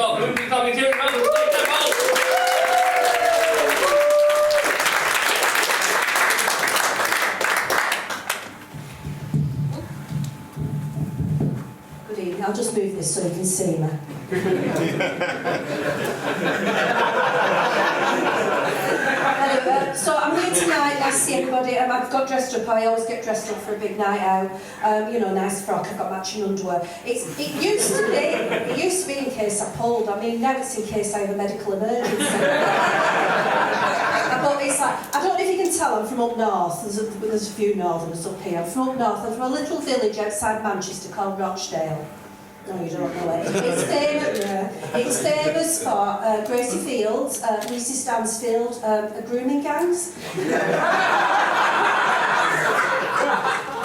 Who'll be coming to round the stage? Good evening. I'll just move this so you can see me. Anyway, so I'm here tonight, nice to see everybody. I've got dressed up. I always get dressed up for a big night out. You know, nice frock. I've got matching underwear. It used to be in case I pulled. I mean, now it's in case I have a medical emergency. But it's like, I don't know if you can tell, I'm from up north. There's a few northerners up here. I'm from up north. I'm from a little village outside Manchester called Rochdale. No, you don't know it. It's famous for Gracie Fields, Lucy Stansfield, grooming gangs.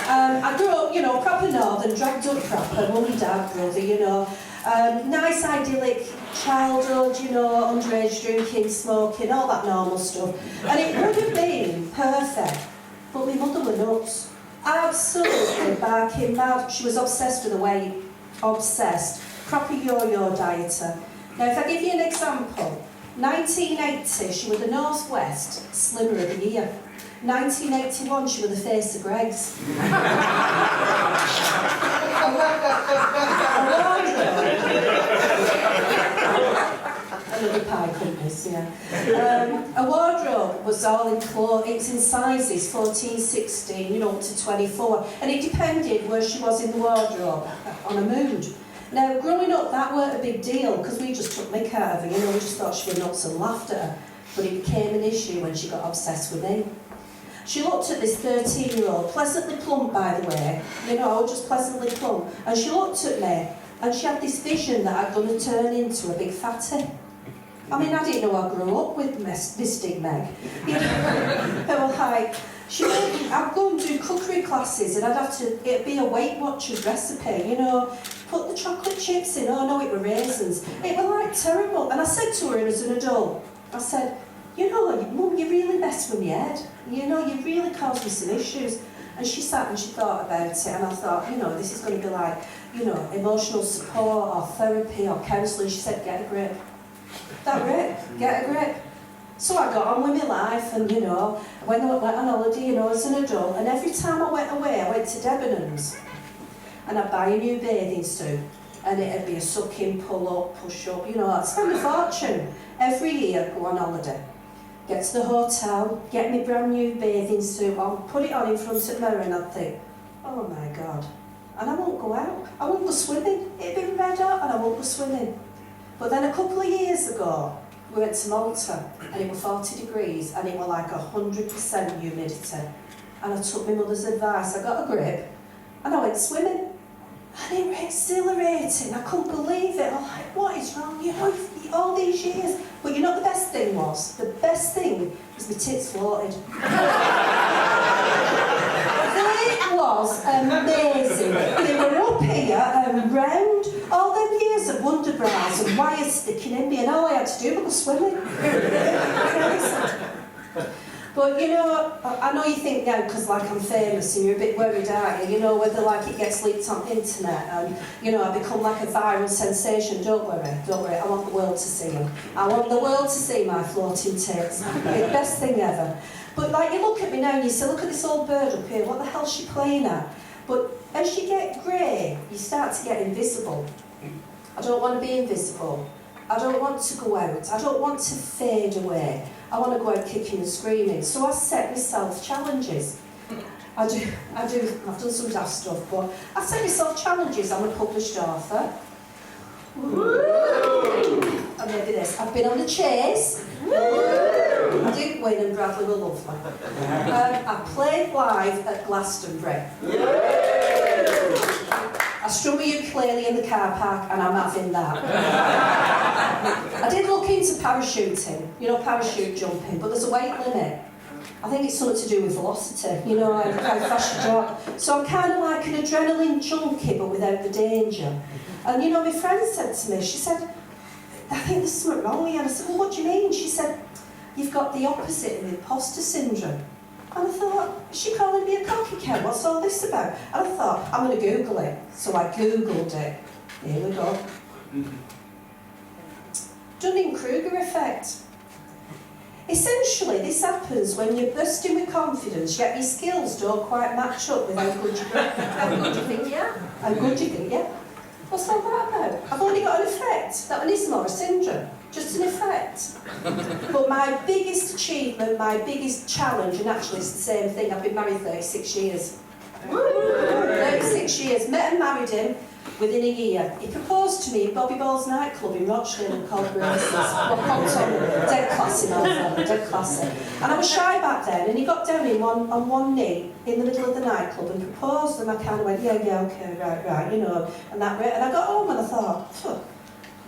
I grew up, you know, proper northern, dragged up proper, mum and dad, brother, you know. Nice idyllic childhood, you know, underage drinking, smoking, all that normal stuff. And it would have been perfect, but my mother were nuts. Absolutely barking mad. She was obsessed with the weight. Obsessed. Proper yo-yo dieter. Now, if I give you an example, 1980, she was the North West Slimmer of the Year. 1981, she was the face of Greg's. Another pie companies, yeah. A wardrobe was all in clothes, it's in sizes 14, 16, you know, up to 24, and it depended where she was in the wardrobe, on a mood. Now, growing up, that weren't a big deal, because we just took mick out of her, you know, we just thought she was nuts and laughed at her, but it became an issue when she got obsessed with me. She looked at this 13-year-old, pleasantly plump, by the way, you know, just pleasantly plump, and she looked at me, and she had this vision that I'd going to turn into a big fatty. I mean, I didn't know I grew up with Mystic Meg. You know, they were like, I'd go and do cookery classes and it'd be a Weight Watchers recipe, you know, put the chocolate chips in, oh no, it were raisins. It was like terrible. And I said to her as an adult, I said, you know, Mum, you really messed with my head. You know, you really caused me some issues. And she sat and she thought about it, and I thought, you know, this is going to be like, you know, emotional support or therapy or counselling. She said, get a grip. That grip, get a grip. So I got on with my life, and you know, when I went on holiday, you know, as an adult, and every time I went away, I went to Debenhams, and I'd buy a new bathing suit, and it'd be a suck-in, pull-up, push-up, you know, I'd spend a fortune every year, go on holiday. Get to the hotel, get me brand new bathing suit on, put it on in front of the mirror, and I'd think, oh my God, and I won't go out, I won't go swimming, it'd be red hot, and I won't go swimming. But then a couple of years ago, we went to Malta, and it was 40 degrees, and it was like 100% humidity. And I took my mother's advice, I got a grip, and I went swimming. And it was exhilarating, I couldn't believe it. I'm like, what is wrong? You know, all these years. But you know what the best thing was? The best thing was my tits floated. It was amazing. They were up here and round. All them years of wonder bras and wires sticking in me, and all I had to do was swimming. But you know, I know you think now, because like I'm famous and you're a bit worried, aren't you? You know, whether like it gets leaked on the internet and, you know, I become like a viral sensation. Don't worry, I want the world to see them. I want the world to see my floating tits. It's the best thing ever. But like, you look at me now and you say, look at this old bird up here, what the hell's she playing at? But as you get grey, you start to get invisible. I don't want to be invisible. I don't want to go out. I don't want to fade away. I want to go out kicking and screaming. So I set myself challenges. I do. I've done some daft stuff, but I set myself challenges. I'm a published author. And maybe this. I've been on the chase. I didn't win, and Bradley were lovely. I played live at Glastonbury. I strung a ukulele in the car park, and I'm having that. I did look into parachuting, you know, parachute jumping, but there's a weight limit. I think it's something to do with velocity, you know, how fast you drop. So I'm kind of like an adrenaline junkie, but without the danger. And you know, my friend said to me, she said, I think there's something wrong with you. And I said, well, what do you mean? She said, you've got the opposite of imposter syndrome. And I thought, is she calling me a cocky cat? What's all this about? And I thought, I'm going to Google it. So I Googled it. Here we go. Dunning-Kruger effect. Essentially, this happens when you're bursting with confidence, yet your skills don't quite match up with how good you are. How good you think you are. How good you think you are. What's all that about? I've only got an effect. That one isn't more a syndrome. Just an effect. But my biggest achievement, my biggest challenge, and actually it's the same thing, I've been married 36 years. 36 years. Met and married him within a year. He proposed to me in Bobby Ball's nightclub in Rochdale and called Graces. Dead classy, my fella, dead classy. And I was shy back then, and he got down on one knee in the middle of the nightclub and proposed, and I kind of went, yeah, okay, right, you know, and that. And I got home and I thought,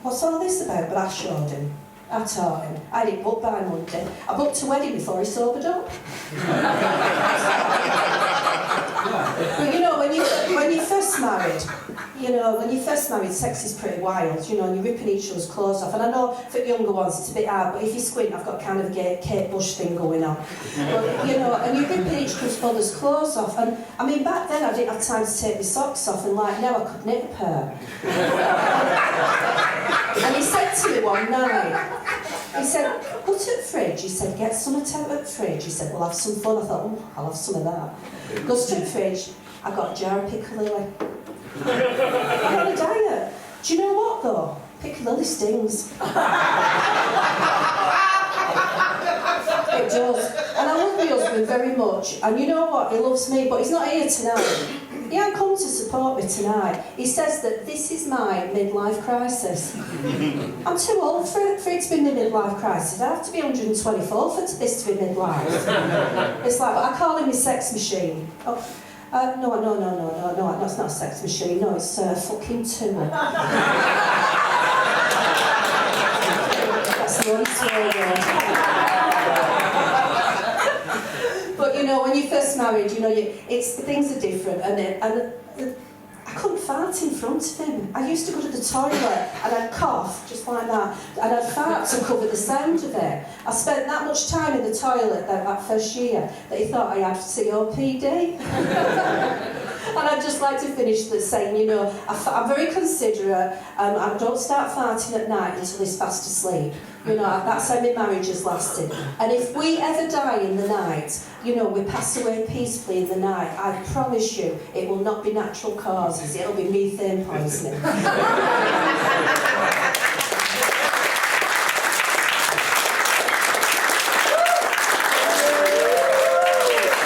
what's all this about? But I showed him. I taught him. I didn't book by Monday. I booked a wedding before he sobered up. But you know, when you first married, sex is pretty wild, you know, and you're ripping each other's clothes off. And I know for younger ones it's a bit hard, but if you squint, I've got kind of a Kate Bush thing going on. But, you know, and you're ripping each other's clothes off. And I mean, back then I didn't have time to take my socks off, and like now I could knit a pair. And he said to me one night, he said, "Put it at the fridge." He said, "Get some out of the fridge." He said, "We'll have some fun." I thought, "Oh, I'll have some of that." Goes to the fridge. I got a jar of piccalilli. I'm on a diet. Do you know what though? Piccalilli stings. It does. And I love my husband very much. And you know what? He loves me, but he's not here tonight. He hasn't come to support me tonight. He says that this is my midlife crisis. I'm too old for it to be my midlife crisis. I have to be 124 for this to be midlife. It's like, but I call him my sex machine. Oh, no, it's not a sex machine. No, it's a fucking tool. That's the only swear word. But you know, when you first married, you know, things are different, and I couldn't fart in front of him. I used to go to the toilet and I'd cough just like that, and I'd fart to cover the sound of it. I spent that much time in the toilet that first year that he thought I had COPD. And I'd just like to finish this saying, you know, I'm very considerate. I don't start farting at night until he's fast asleep. You know, that's how my marriage has lasted. And if we ever die in the night, you know, we pass away peacefully in the night, I promise you, it will not be natural causes. It'll be methane poisoning.